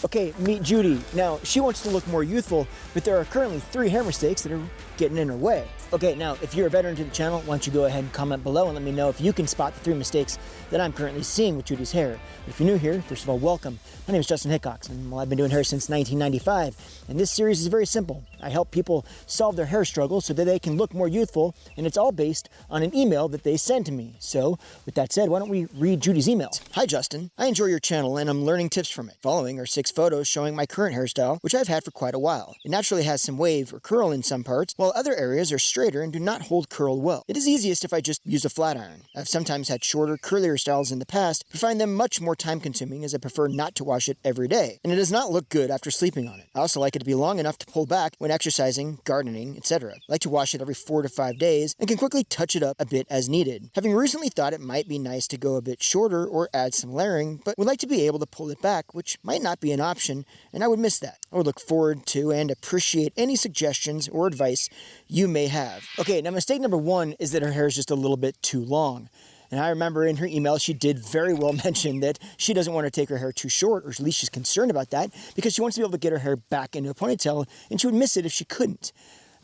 Okay, meet Judy. Now, she wants to look more youthful, but there are currently 3 hair mistakes that are getting in her way. Okay, now, if you're a veteran to the channel, why don't you go ahead and comment below and let me know if you can spot the 3 mistakes that I'm currently seeing with Judy's hair. But if you're new here, first of all, welcome. My name is Justin Hickox, and I've been doing hair since 1995, and this series is very simple. I help people solve their hair struggles so that they can look more youthful, and it's all based on an email that they send to me. So, with that said, why don't we read Judy's email? Hi, Justin. I enjoy your channel, and I'm learning tips from it. Following are 6 photos showing my current hairstyle, which I've had for quite a while. It naturally has some wave or curl in some parts, while other areas are straighter and do not hold curl well. It is easiest if I just use a flat iron. I've sometimes had shorter, curlier styles in the past, but find them much more time-consuming as I prefer not to wash it every day, and it does not look good after sleeping on it. I also like it to be long enough to pull back when exercising, gardening, etc. I like to wash it every 4 to 5 days and can quickly touch it up a bit as needed. Having recently thought it might be nice to go a bit shorter or add some layering, but would like to be able to pull it back, which might not be an option, and I would miss that. I would look forward to and appreciate any suggestions or advice you may have. Okay, now mistake number 1 is that her hair is just a little bit too long. And I remember in her email, she did very well mention that she doesn't want to take her hair too short, or at least she's concerned about that, because she wants to be able to get her hair back into a ponytail, and she would miss it if she couldn't.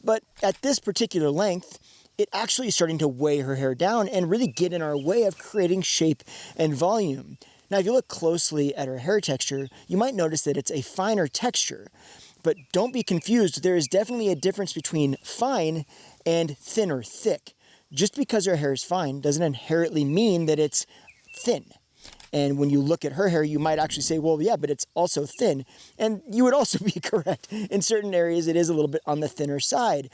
But at this particular length, it actually is starting to weigh her hair down and really get in our way of creating shape and volume. Now, if you look closely at her hair texture, you might notice that it's a finer texture. But don't be confused, there is definitely a difference between fine and thin or thick. Just because her hair is fine doesn't inherently mean that it's thin. And when you look at her hair, you might actually say, well, yeah, but it's also thin. And you would also be correct. In certain areas, it is a little bit on the thinner side.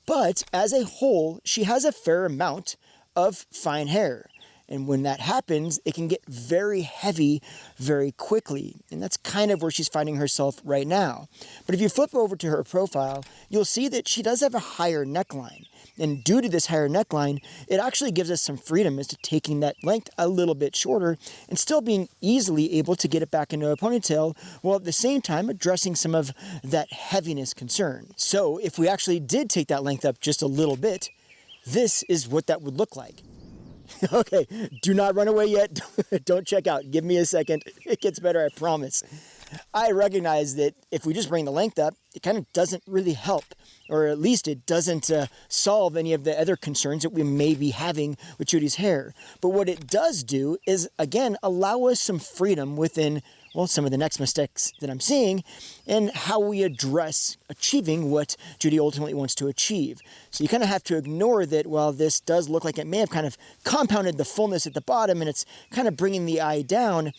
But as a whole, she has a fair amount of fine hair. And when that happens, it can get very heavy very quickly. And that's kind of where she's finding herself right now. But if you flip over to her profile, you'll see that she does have a higher neckline. And due to this higher neckline, it actually gives us some freedom as to taking that length a little bit shorter and still being easily able to get it back into a ponytail, while at the same time addressing some of that heaviness concern. So if we actually did take that length up just a little bit, this is what that would look like. Okay, do not run away yet. Don't check out. Give me a second. It gets better, I promise. I recognize that if we just bring the length up, it kind of doesn't really help, or at least it doesn't solve any of the other concerns that we may be having with Judy's hair. But what it does do is, again, allow us some freedom within, well, some of the next mistakes that I'm seeing and how we address achieving what Judy ultimately wants to achieve. So you kind of have to ignore that while this does look like it may have kind of compounded the fullness at the bottom and it's kind of bringing the eye down,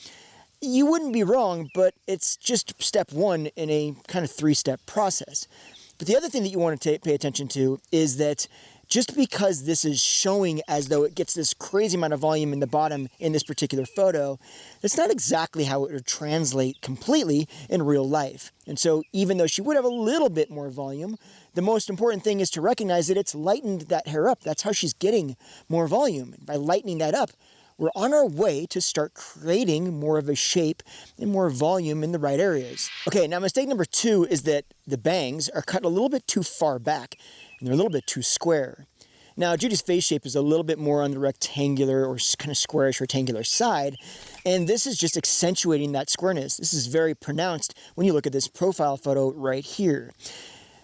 you wouldn't be wrong, but it's just step 1 in a kind of 3-step process. But the other thing that you want to pay attention to is that just because this is showing as though it gets this crazy amount of volume in the bottom in this particular photo, that's not exactly how it would translate completely in real life. And so even though she would have a little bit more volume, the most important thing is to recognize that it's lightened that hair up. That's how she's getting more volume. And by lightening that up, we're on our way to start creating more of a shape and more volume in the right areas. Okay, now mistake number 2 is that the bangs are cut a little bit too far back and they're a little bit too square. Now, Judy's face shape is a little bit more on the rectangular or kind of squarish rectangular side, and this is just accentuating that squareness. This is very pronounced when you look at this profile photo right here.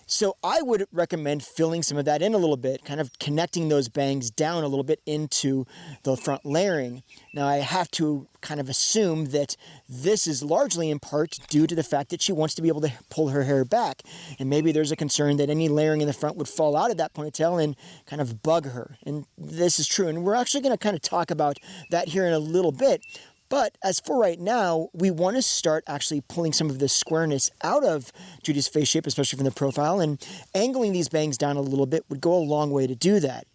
So I would recommend filling some of that in a little bit, kind of connecting those bangs down a little bit into the front layering. Now I have to kind of assume that this is largely in part due to the fact that she wants to be able to pull her hair back. And maybe there's a concern that any layering in the front would fall out of that ponytail and kind of bug her. And this is true. And we're actually going to kind of talk about that here in a little bit. But as for right now, we want to start actually pulling some of the squareness out of Judy's face shape, especially from the profile, and angling these bangs down a little bit would go a long way to do that.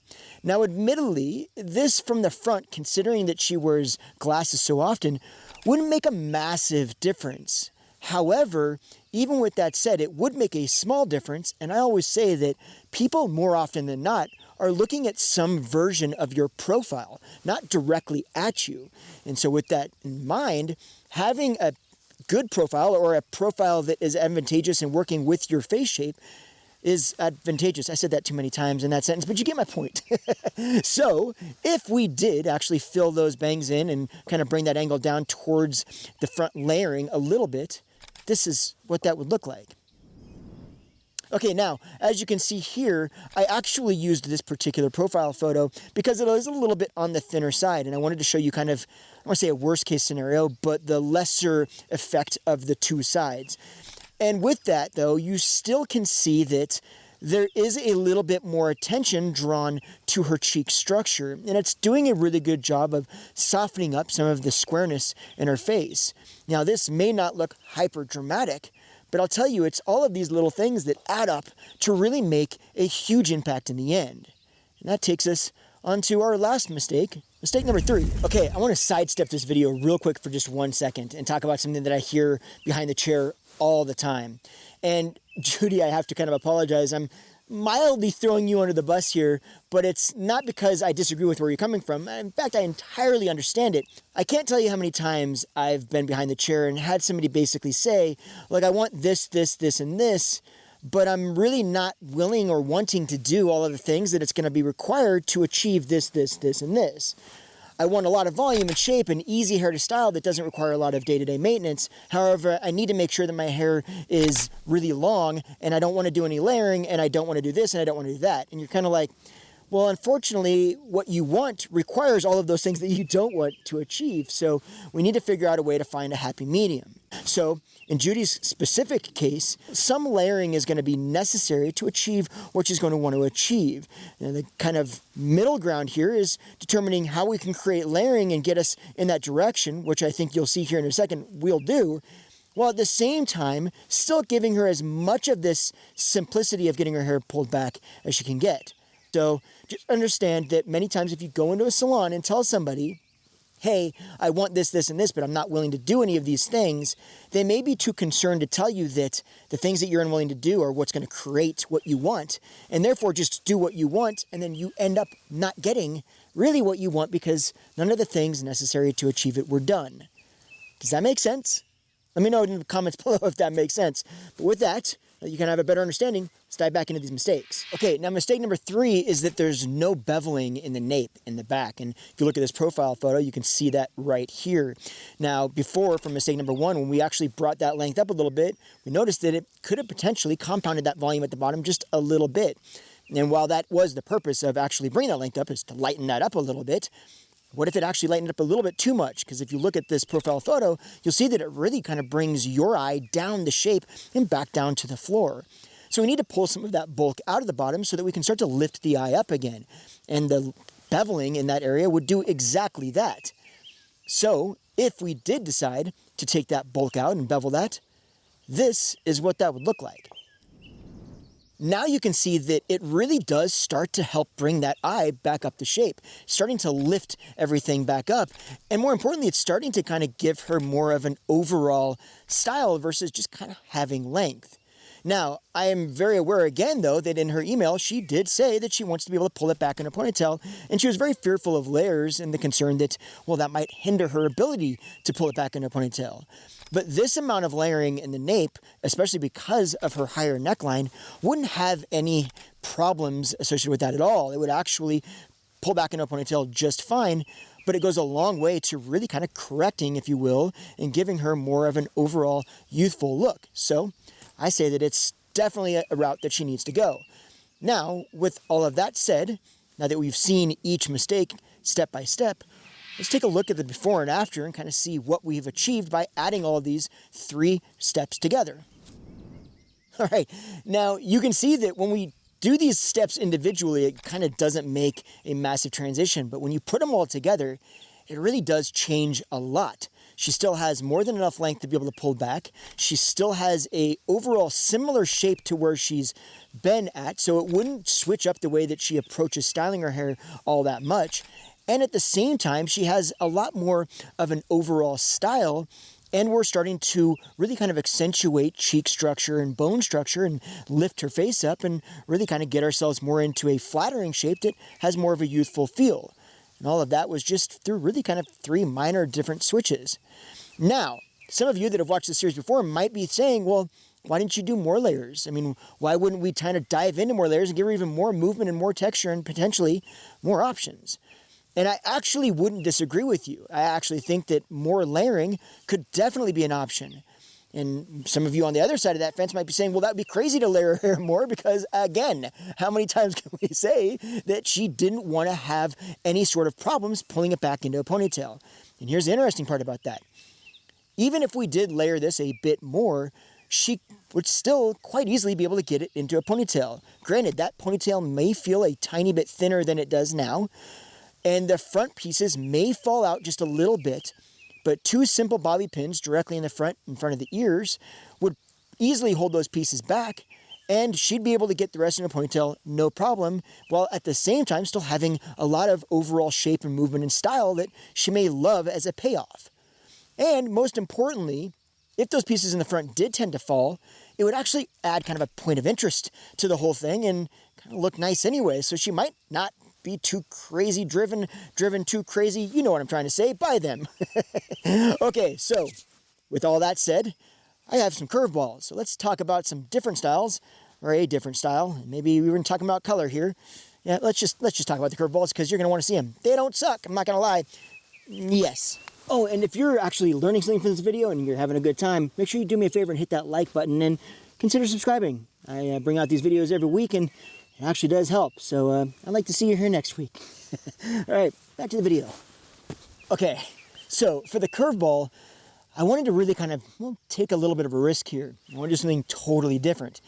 Now, admittedly, this from the front, considering that she wears glasses so often, wouldn't make a massive difference. However, even with that said, it would make a small difference, and I always say that people, more often than not, are looking at some version of your profile, not directly at you. And so with that in mind, having a good profile or a profile that is advantageous in working with your face shape is advantageous. I said that too many times in that sentence, but you get my point. So if we did actually fill those bangs in and kind of bring that angle down towards the front layering a little bit, this is what that would look like. Okay, now, as you can see here, I actually used this particular profile photo because it is a little bit on the thinner side, and I wanted to show you kind of, I don't want to say a worst case scenario, but the lesser effect of the two sides. And with that, though, you still can see that there is a little bit more attention drawn to her cheek structure, and it's doing a really good job of softening up some of the squareness in her face. Now, this may not look hyper dramatic, but I'll tell you, it's all of these little things that add up to really make a huge impact in the end. And that takes us onto our last mistake, mistake number 3. Okay, I want to sidestep this video real quick for just 1 second and talk about something that I hear behind the chair all the time. And Judy, I have to kind of apologize. I'm mildly throwing you under the bus here, but it's not because I disagree with where you're coming from. In fact, I entirely understand it. I can't tell you how many times I've been behind the chair and had somebody basically say, like, I want this, this, this, and this, but I'm really not willing or wanting to do all of the things that it's going to be required to achieve this, this, this, and this. I want a lot of volume and shape and easy hair to style that doesn't require a lot of day-to-day maintenance. However, I need to make sure that my hair is really long, and I don't want to do any layering, and I don't want to do this, and I don't want to do that. And you're kind of like, well, unfortunately, what you want requires all of those things that you don't want to achieve. So we need to figure out a way to find a happy medium. So in Judy's specific case, some layering is going to be necessary to achieve what she's going to want to achieve. And the kind of middle ground here is determining how we can create layering and get us in that direction, which I think you'll see here in a second we'll do, while at the same time still giving her as much of this simplicity of getting her hair pulled back as she can get. So just understand that many times if you go into a salon and tell somebody, hey, I want this, this, and this, but I'm not willing to do any of these things, they may be too concerned to tell you that the things that you're unwilling to do are what's going to create what you want, and therefore just do what you want, and then you end up not getting really what you want because none of the things necessary to achieve it were done. Does that make sense? Let me know in the comments below if that makes sense. But with that, you can have a better understanding. Let's dive back into these mistakes. Okay, now mistake number 3 is that there's no beveling in the nape, in the back. And if you look at this profile photo, you can see that right here. Now, before, from mistake number 1, when we actually brought that length up a little bit, we noticed that it could have potentially compounded that volume at the bottom just a little bit. And while that was the purpose of actually bringing that length up, is to lighten that up a little bit, what if it actually lightened up a little bit too much? Because if you look at this profile photo, you'll see that it really kind of brings your eye down the shape and back down to the floor. So we need to pull some of that bulk out of the bottom so that we can start to lift the eye up again. And the beveling in that area would do exactly that. So if we did decide to take that bulk out and bevel that, this is what that would look like. Now you can see that it really does start to help bring that eye back up the shape, starting to lift everything back up. And more importantly, it's starting to kind of give her more of an overall style versus just kind of having length. Now, I am very aware again, though, that in her email, she did say that she wants to be able to pull it back in a ponytail, and she was very fearful of layers and the concern that, well, that might hinder her ability to pull it back in a ponytail. But this amount of layering in the nape, especially because of her higher neckline, wouldn't have any problems associated with that at all. It would actually pull back into a ponytail just fine, but it goes a long way to really kind of correcting, if you will, and giving her more of an overall youthful look. So I say that it's definitely a route that she needs to go. Now, with all of that said, now that we've seen each mistake step by step, let's take a look at the before and after and kind of see what we've achieved by adding all of these 3 steps together. All right, now you can see that when we do these steps individually, it kind of doesn't make a massive transition, but when you put them all together, it really does change a lot. She still has more than enough length to be able to pull back. She still has a overall similar shape to where she's been at, so it wouldn't switch up the way that she approaches styling her hair all that much. And at the same time, she has a lot more of an overall style, and we're starting to really kind of accentuate cheek structure and bone structure and lift her face up and really kind of get ourselves more into a flattering shape that has more of a youthful feel. And all of that was just through really kind of 3 minor different switches. Now, some of you that have watched the series before might be saying, well, why didn't you do more layers? I mean, why wouldn't we kind of dive into more layers and give her even more movement and more texture and potentially more options? And I actually wouldn't disagree with you. I actually think that more layering could definitely be an option. And some of you on the other side of that fence might be saying, well, that would be crazy to layer her hair more because, again, how many times can we say that she didn't want to have any sort of problems pulling it back into a ponytail? And here's the interesting part about that. Even if we did layer this a bit more, she would still quite easily be able to get it into a ponytail. Granted, that ponytail may feel a tiny bit thinner than it does now, and the front pieces may fall out just a little bit, but 2 simple bobby pins directly in front of the ears would easily hold those pieces back, and she'd be able to get the rest in a ponytail no problem, while at the same time still having a lot of overall shape and movement and style that she may love as a payoff. And most importantly, if those pieces in the front did tend to fall, it would actually add kind of a point of interest to the whole thing and kind of look nice anyway, so she might not be too crazy driven too crazy, you know what I'm trying to say, by them. Okay, so with all that said, I have some curveballs. So let's talk about some different styles, or a different style. Maybe we were talking about color here. Yeah, let's just talk about the curveballs because you're going to want to see them. They don't suck, I'm not going to lie. Yes. Oh, and if you're actually learning something from this video and you're having a good time, make sure you do me a favor and hit that like button and consider subscribing. I bring out these videos every week and it actually does help. So I'd like to see you here next week. All right, back to the video. Okay, so for the curveball, I wanted to really kind of take a little bit of a risk here. I want to do something totally different.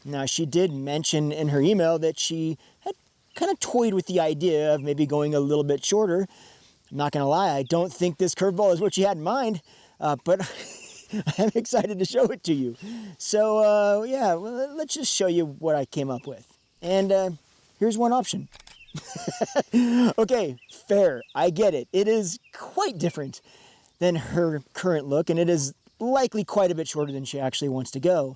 Now, she did mention in her email that she had kind of toyed with the idea of maybe going a little bit shorter. I'm not going to lie, I don't think this curveball is what she had in mind, but I'm excited to show it to you. So, yeah, well, let's just show you what I came up with. And here's one option. Okay, fair, I get it. It is quite different than her current look, and it is likely quite a bit shorter than she actually wants to go.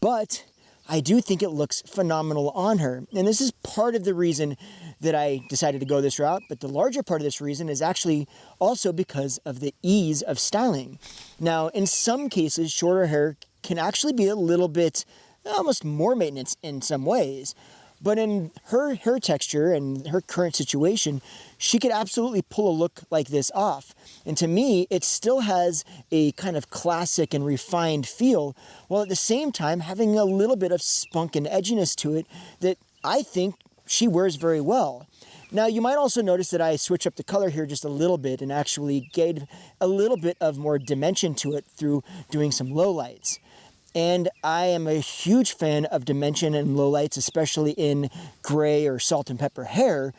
But I do think it looks phenomenal on her. And this is part of the reason that I decided to go this route, but the larger part of this reason is actually also because of the ease of styling. Now, in some cases, shorter hair can actually be a little bit, almost more maintenance in some ways. But in her hair texture and her current situation, she could absolutely pull a look like this off. And to me, it still has a kind of classic and refined feel, while at the same time having a little bit of spunk and edginess to it that I think she wears very well. Now, you might also notice that I switch up the color here just a little bit and actually gave a little bit of more dimension to it through doing some lowlights. And I am a huge fan of dimension and lowlights, especially in gray or salt and pepper hair,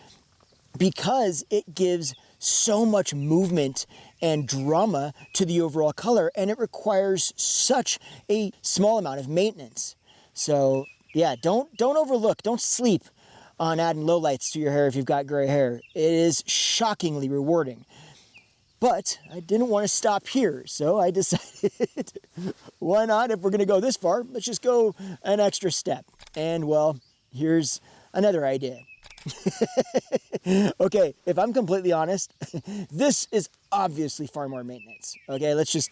because it gives so much movement and drama to the overall color, and it requires such a small amount of maintenance. So yeah, don't overlook, don't sleep on adding lowlights to your hair if you've got gray hair. It is shockingly rewarding. But I didn't want to stop here, so I decided, why not? If we're going to go this far, let's just go an extra step. And, well, here's another idea. Okay, if I'm completely honest, this is obviously far more maintenance. Okay, let's just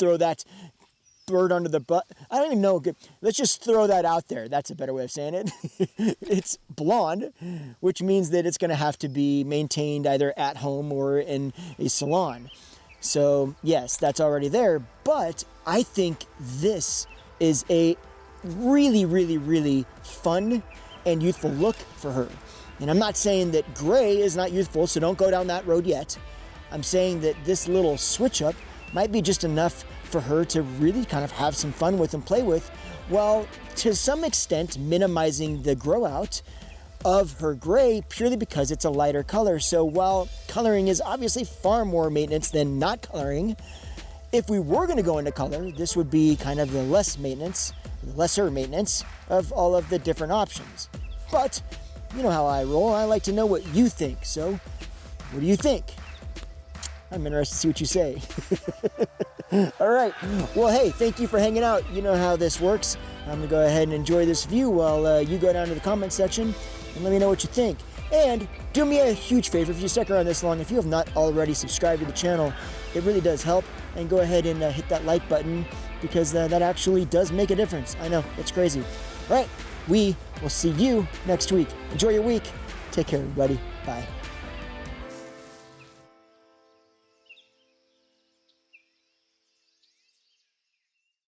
throw that bird under the butt. I don't even know. Let's just throw that out there. That's a better way of saying it. It's blonde, which means that it's going to have to be maintained either at home or in a salon. So yes, that's already there. But I think this is a really, really, really fun and youthful look for her. And I'm not saying that gray is not youthful, so don't go down that road yet. I'm saying that this little switch up might be just enough for her to really kind of have some fun with and play with, while to some extent minimizing the grow out of her gray purely because it's a lighter color. So while coloring is obviously far more maintenance than not coloring, if we were going to go into color, this would be kind of the lesser maintenance of all of the different options. But you know how I roll. I like to know what you think. So what do you think? I'm interested to see what you say. All right. Well, hey, thank you for hanging out. You know how this works. I'm going to go ahead and enjoy this view while you go down to the comment section and let me know what you think. And do me a huge favor, if you stuck around this long, if you have not already subscribed to the channel, it really does help. And go ahead and hit that like button because that actually does make a difference. I know, it's crazy. All right. We will see you next week. Enjoy your week. Take care, everybody. Bye.